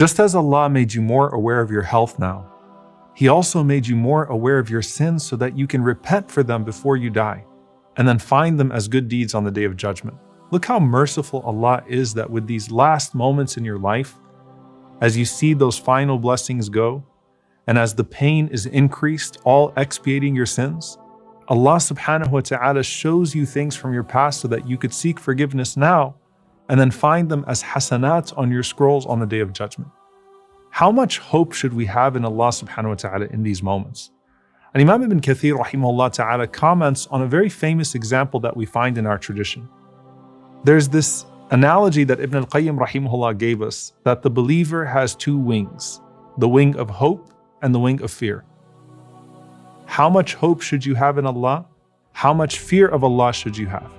Just as Allah made you more aware of your health now, He also made you more aware of your sins so that you can repent for them before you die, and then find them as good deeds on the Day of Judgment. Look how merciful Allah is that with these last moments in your life, as you see those final blessings go, and as the pain is increased, all expiating your sins, Allah subhanahu wa ta'ala shows you things from your past so that you could seek forgiveness now, and then find them as hasanat on your scrolls on the Day of Judgment. How much hope should we have in Allah subhanahu wa ta'ala in these moments? And Imam Ibn Kathir rahimahullah ta'ala comments on a very famous example that we find in our tradition. There's this analogy that Ibn al-Qayyim rahimahullah gave us, that the believer has two wings, the wing of hope and the wing of fear. How much hope should you have in Allah? How much fear of Allah should you have?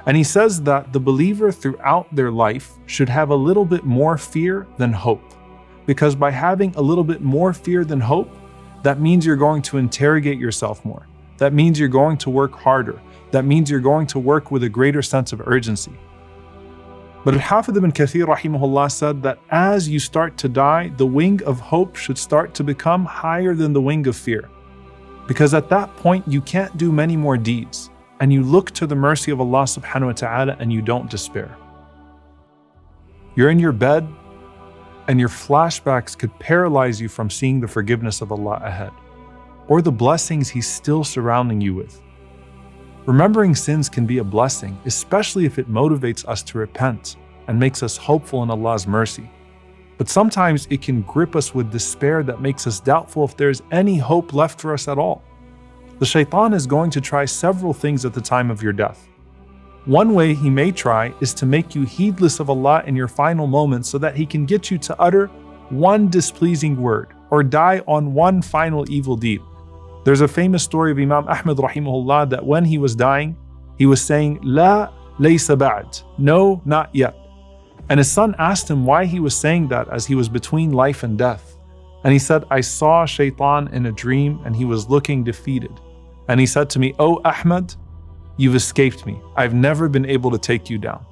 And he says that the believer throughout their life should have a little bit more fear than hope. Because by having a little bit more fear than hope, that means you're going to interrogate yourself more. That means you're going to work harder. That means you're going to work with a greater sense of urgency. But Al-Hafidh ibn Kathir rahimahullah said that as you start to die, the wing of hope should start to become higher than the wing of fear. Because at that point, you can't do many more deeds. And you look to the mercy of Allah subhanahu wa ta'ala and you don't despair. You're in your bed and your flashbacks could paralyze you from seeing the forgiveness of Allah ahead, or the blessings He's still surrounding you with. Remembering sins can be a blessing, especially if it motivates us to repent and makes us hopeful in Allah's mercy. But sometimes it can grip us with despair that makes us doubtful if there's any hope left for us at all. The shaitan is going to try several things at the time of your death. One way he may try is to make you heedless of Allah in your final moments so that he can get you to utter one displeasing word or die on one final evil deed. There's a famous story of Imam Ahmad rahimahullah that when he was dying, he was saying, La laysa ba'd, no, not yet. And his son asked him why he was saying that as he was between life and death. And he said, I saw shaitan in a dream and he was looking defeated. And he said to me, Oh Ahmad, you've escaped me. I've never been able to take you down.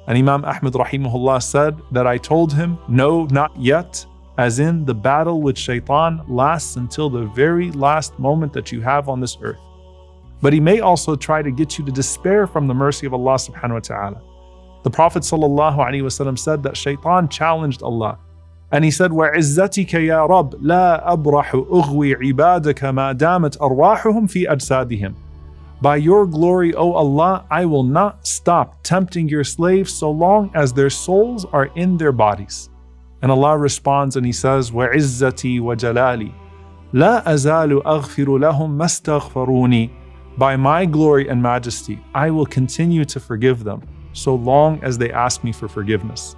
And Imam Ahmad rahimahullah said that I told him, no, not yet, as in the battle with shaitan lasts until the very last moment that you have on this earth. But he may also try to get you to despair from the mercy of Allah subhanahu wa ta'ala. The Prophet sallallahu alaihi wasallam said that shaitan challenged Allah. And he said, وَعِزَّتِكَ يَا رَبْ لَا أَبْرَحُ أُغْوِي عِبَادَكَ مَا دَامَتْ أَرْوَاحُهُمْ فِي أَجْسَادِهِمْ. By your glory, O Allah, I will not stop tempting your slaves so long as their souls are in their bodies. And Allah responds and He says, وَعِزَّتِي وَجَلَالِي لَا أَزَالُ أَغْفِرُ لَهُمْ مَا اسْتَغْفَرُونِي. By my glory and majesty, I will continue to forgive them so long as they ask me for forgiveness.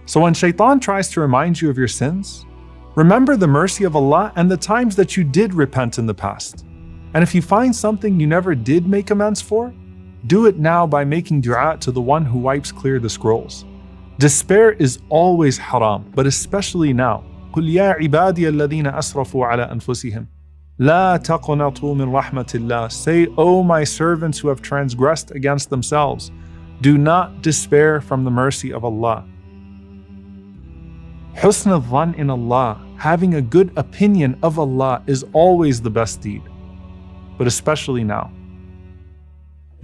So when shaitan tries to remind you of your sins, remember the mercy of Allah and the times that you did repent in the past. And if you find something you never did make amends for, do it now by making dua to the one who wipes clear the scrolls. Despair is always haram, but especially now. قُلْ يَا عِبَادِيَ الَّذِينَ أَسْرَفُوا عَلَى أَنفُسِهِمْ لَا تَقْنَطُوا مِنْ رَحْمَةِ اللَّهِ. Say, O my servants who have transgressed against themselves, do not despair from the mercy of Allah. Husn al-dhan in Allah, having a good opinion of Allah, is always the best deed, but especially now.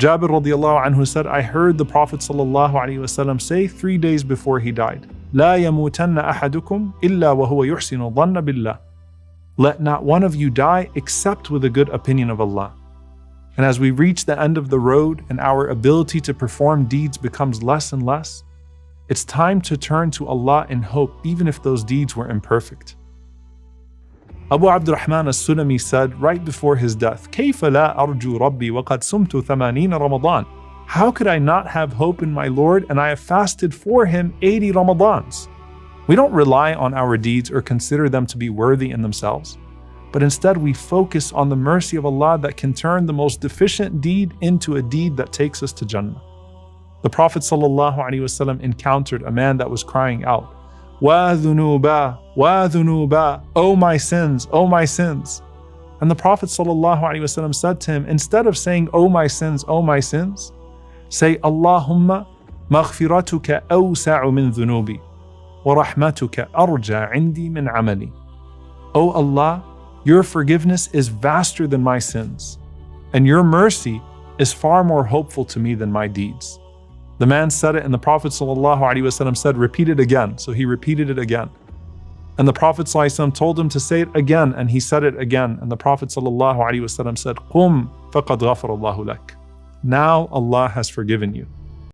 Jabir radiallahu anhu said, I heard the Prophet sallallahu alaihi wasallam say 3 days before he died, لا يموتن أحدكم إلا وهو يحسن الظن بالله. Let not one of you die except with a good opinion of Allah. And as we reach the end of the road and our ability to perform deeds becomes less and less, it's time to turn to Allah in hope, even if those deeds were imperfect. Abu Abdurrahman as-Sulami said right before his death, كيف لا أرجو ربي وقد صمت 80 رمضان. How could I not have hope in my Lord and I have fasted for Him 80 Ramadans? We don't rely on our deeds or consider them to be worthy in themselves, but instead we focus on the mercy of Allah that can turn the most deficient deed into a deed that takes us to Jannah. The Prophet ﷺ encountered a man that was crying out, Wa dhunuba, wa dhunuba, O my sins, O my sins. And the Prophet ﷺ said to him, instead of saying, O my sins, O my sins, say, Allahumma maghfiratuka awsa'u min dhunubi. وَرَحْمَتُكَ أَرْجَى عِنْدِي مِنْ عَمَلِي. O Allah, your forgiveness is vaster than my sins, and your mercy is far more hopeful to me than my deeds. The man said it, and the Prophet ﷺ said, repeat it again. So he repeated it again. And the Prophet ﷺ told him to say it again, and he said it again. And the Prophet ﷺ said, قُمْ فَقَدْ غَفَرَ اللَّهُ لَكَ. Now Allah has forgiven you.